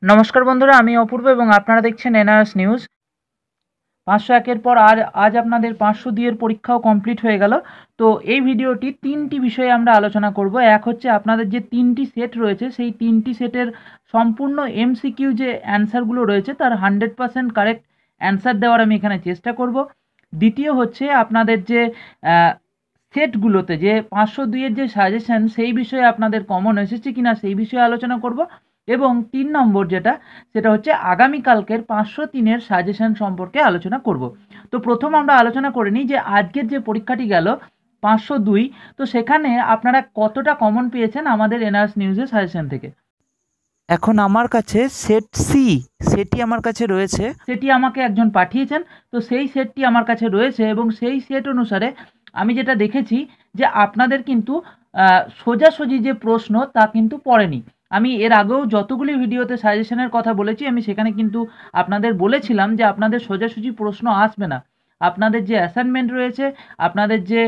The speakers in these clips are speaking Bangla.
নমস্কার বন্ধুরা, আমি অপূর্ব এবং আপনারা দেখছেন এনআরএস নিউজ। 501-এর পর আজ আপনাদের 502 এর পরীক্ষাও কমপ্লিট হয়ে গেল। তো এই ভিডিওটি 3টি বিষয়ে আমরা আলোচনা করব। এক হচ্ছে আপনাদের যে 3টি সেট রয়েছে সেই 3টি সেটের সম্পূর্ণ এমসিকিউ যে অ্যান্সারগুলো রয়েছে তার 100% কারেক্ট অ্যান্সার দেওয়ার আমি এখানে চেষ্টা করব। দ্বিতীয় হচ্ছে আপনাদের যে সেটগুলোতে যে 502-এর যে সাজেশন সেই বিষয়ে আপনাদের কমন এসেছে কিনা সেই বিষয়ে আলোচনা করব। এবং 3 নম্বর যেটা সেটা হচ্ছে আগামীকালকের 503-এর সাজেশন সম্পর্কে আলোচনা করব। তো প্রথম আমরা আলোচনা করে নিই যে আজকের যে পরীক্ষাটি গেল 502, তো সেখানে আপনারা কতটা কমন পেয়েছেন আমাদের এনআরএস নিউজের সাজেশন থেকে। এখন আমার কাছে সেট সি সেটি আমার কাছে রয়েছে, সেটি আমাকে একজন পাঠিয়েছেন। তো সেই সেটটি আমার কাছে রয়েছে এবং সেই সেট অনুসারে আমি যেটা দেখেছি যে আপনাদের কিন্তু সোজাসুজি যে প্রশ্ন তা কিন্তু পড়েনি। আমি এর আগেও যতগুলি ভিডিওতে সাজেশনের কথা বলেছি আমি সেখানে কিন্তু আপনাদের বলেছিলাম যে আপনাদের সোজাসুজি প্রশ্ন আসবে না। আপনাদের যে অ্যাসাইনমেন্ট রয়েছে, আপনাদের যে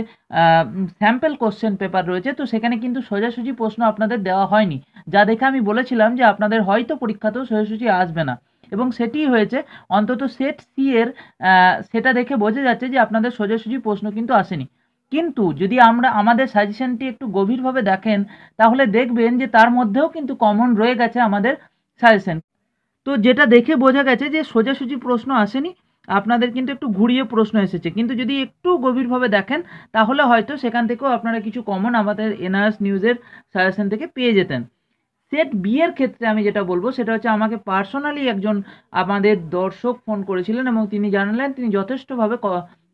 স্যাম্পল কোশ্চেন পেপার রয়েছে, তো সেখানে কিন্তু সোজাসুজি প্রশ্ন আপনাদের দেওয়া হয়নি, যা দেখে আমি বলেছিলাম যে আপনাদের হয়তো পরীক্ষাতেও সোজাসুজি আসবে না। এবং সেটিই হয়েছে, অন্তত সেট সি এর সেটা দেখে বোঝা যাচ্ছে যে আপনাদের সোজাসুজি প্রশ্ন কিন্তু আসেনি। কিন্তু যদি আমরা আমাদের সাজেশনটি একটু গভীরভাবে দেখেন তাহলে দেখবেন যে তার মধ্যেও কিন্তু কমন রয়ে গেছে আমাদের সাজেশন। তো যেটা দেখে বোঝা গেছে যে সোজাসুজি প্রশ্ন আসেনি, আপনাদের কিন্তু একটু ঘুরিয়ে প্রশ্ন এসেছে। কিন্তু যদি একটু গভীরভাবে দেখেন তাহলে হয়তো সেখান থেকেও আপনারা কিছু কমন আমাদের এনআরএস নিউজের সাজেশন থেকে পেয়ে যেতেন। সেট বি এর ক্ষেত্রে আমি যেটা বলবো সেটা হচ্ছে আমাকে পার্সোনালি একজন আমাদের দর্শক ফোন করেছিলেন এবং তিনি জানালেন তিনি যথেষ্টভাবে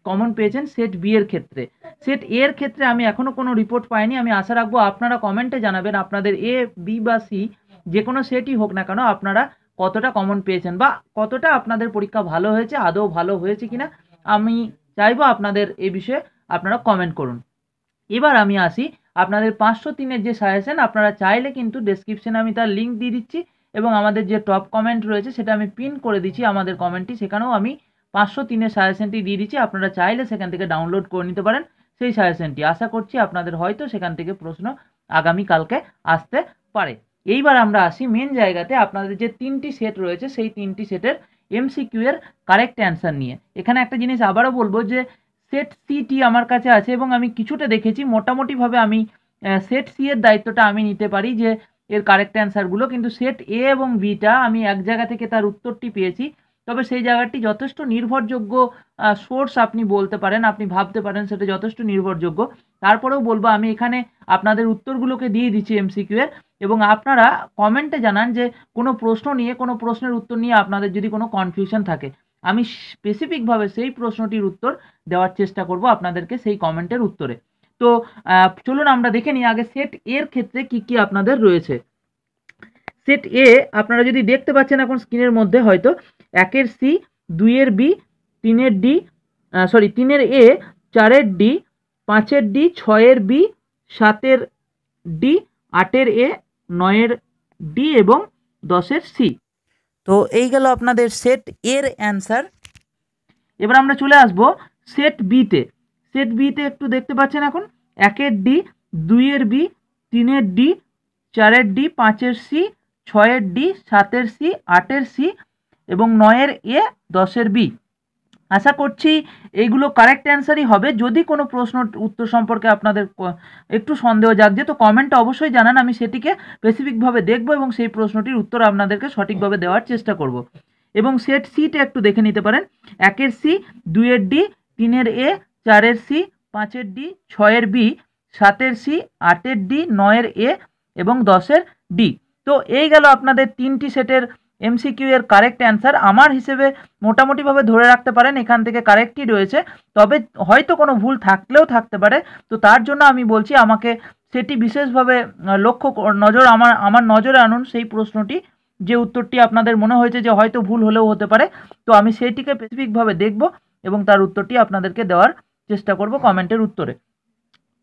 কমন পেয়েছেন সেট বি এর ক্ষেত্রে। সেট এ এর ক্ষেত্রে আমি এখনও কোনো রিপোর্ট পাইনি। আমি আশা রাখবো আপনারা কমেন্টে জানাবেন আপনাদের এ, বি বা সি যে কোনো সেটই হোক না কেন আপনারা কতটা কমন পেয়েছেন বা কতটা আপনাদের পরীক্ষা ভালো হয়েছে, আদৌ ভালো হয়েছে কিনা। আমি চাইবো আপনাদের এই বিষয়ে আপনারা কমেন্ট করুন। এবার আমি আসি আপনাদের 503-এর যে সাজেশন, আপনারা চাইলে কিন্তু ডেসক্রিপশনে আমি তার লিঙ্ক দিয়ে দিচ্ছি এবং আমাদের যে টপ কমেন্ট রয়েছে সেটা আমি পিন করে দিচ্ছি আমাদের কমেন্টটি, সেখানেও আমি 503-এর সাজেশনটি দিয়ে দিচ্ছি। আপনারা চাইলে সেখান থেকে ডাউনলোড করে নিতে পারেন সেই সাজেশনটি। আশা করছি আপনাদের হয়তো সেখান থেকে প্রশ্ন আগামীকালকে আসতে পারে। এইবার আমরা আসি মেন জায়গাতে, আপনাদের যে 3টি সেট রয়েছে সেই 3টি সেটের এমসিকিউ এর কারেক্ট অ্যান্সার নিয়ে। এখানে একটা জিনিস আবারও বলবো যে সেট সিটি আমার কাছে আছে এবং আমি কিছুটা দেখেছি, মোটামুটিভাবে আমি সেট সি এর দায়িত্বটা আমি নিতে পারি যে এর কারেক্ট অ্যান্সারগুলো। কিন্তু সেট এ এবং বিটা আমি এক জায়গা থেকে তার উত্তরটি পেয়েছি, তবে সেই জায়গাটি যথেষ্ট নির্ভরযোগ্য সোর্স আপনি বলতে পারেন, আপনি ভাবতে পারেন সেটা যথেষ্ট নির্ভরযোগ্য। তারপরেও বলবো আমি এখানে আপনাদের উত্তরগুলোকে দিয়ে দিচ্ছি এমসিকিউ এর, এবং আপনারা কমেন্টে জানান যে কোনো প্রশ্ন নিয়ে, কোনো প্রশ্নের উত্তর নিয়ে আপনাদের যদি কোনো কনফিউশন থাকে, আমি স্পেসিফিকভাবে সেই প্রশ্নটির উত্তর দেওয়ার চেষ্টা করব আপনাদেরকে সেই কমেন্টের উত্তরে। তো চলুন আমরা দেখে নিই আগে সেট এর ক্ষেত্রে কি কি আপনাদের রয়েছে। সেট এ আপনারা যদি দেখতে পাচ্ছেন এখন স্ক্রিনের মধ্যে হয়তো 1-এর সি, 2-এর বি, 3-এর ডি, 3-এর এ, 4-এর ডি, 5-এর ডি, 6-এর বি, 7-এর ডি, 8-এর এ, 9-এর ডি এবং 10-এর সি। তো এই গেল আপনাদের সেট এর অ্যান্সার। এবার আমরা চলে আসব সেট বিতে। সেট বিতে একটু দেখতে পাচ্ছেন এখন 1-এর ডি, 2-এর বি, 3-এর ডি, 4-এর ডি, 5-এর সি, 6-এর ডি, 7-এর সি, 8-এর সি এবং 9-এর এ, 10-এর বি। আশা করছি এইগুলো কারেক্ট অ্যান্সারই হবে। যদি কোনো প্রশ্ন উত্তর সম্পর্কে আপনাদের একটু সন্দেহ জাগছে তো কমেন্টে অবশ্যই জানান, আমি সেটিকে স্পেসিফিকভাবে দেখব এবং সেই প্রশ্নটির উত্তর আপনাদেরকে সঠিকভাবে দেওয়ার চেষ্টা করব। এবং সেট সিটা একটু দেখে নিতে পারেন 1-এর সি, 2-এর ডি, 3-এর এ, 4-এর সি, 5-এর ডি, 6-এর বি, 7-এর সি, 8-এর ডি, 9-এর এ এবং 10-এর ডি। তো এই গেল আপনাদের 3টি সেটের এমসিকিউ এর কারেক্ট অ্যান্সার। আমার হিসেবে মোটামুটিভাবে ধরে রাখতে পারেন এখান থেকে কারেক্টই রয়েছে, তবে হয়তো কোনো ভুল থাকলেও থাকতে পারে। তো তার জন্য আমি বলছি আমাকে সেটি বিশেষভাবে নজর আমার নজরে আনুন সেই প্রশ্নটি, যে উত্তরটি আপনাদের মনে হয়েছে যে হয়তো ভুল হলেও হতে পারে। তো আমি সেইটিকে স্পেসিফিকভাবে দেখব এবং তার উত্তরটি আপনাদেরকে দেওয়ার চেষ্টা করব কমেন্টের উত্তরে।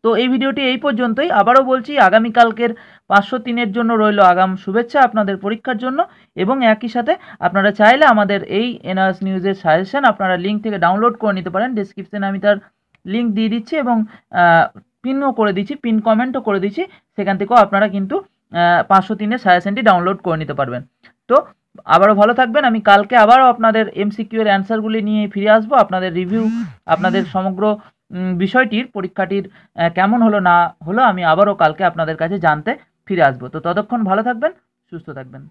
তো এই ভিডিওটি এই পর্যন্তই। আবারও বলছি আগামীকালকের 503-এর জন্য রইল আগাম শুভেচ্ছা আপনাদের পরীক্ষার জন্য। এবং একই সাথে আপনারা চাইলে আমাদের এই এনআরএস নিউজের সাজেশন আপনারা লিঙ্ক থেকে ডাউনলোড করে নিতে পারেন। ডেসক্রিপশনে আমি তার লিঙ্ক দিয়ে দিচ্ছি এবং পিনও করে দিচ্ছি, পিন কমেন্টও করে দিচ্ছি, সেখান থেকেও আপনারা কিন্তু 503-এর সাজেশনটি ডাউনলোড করে নিতে পারবেন। তো আবারও ভালো থাকবেন। আমি কালকে আবারও আপনাদের এমসিকিউ এর অ্যান্সারগুলি নিয়ে ফিরে আসবো। আপনাদের রিভিউ, আপনাদের সমগ্র বিষয়টির, পরীক্ষাটির কেমন হলো না হলো আমি আবারও কালকে আপনাদের কাছে জানতে ফিরে আসবো। তো ততক্ষণ ভালো থাকবেন, সুস্থ থাকবেন।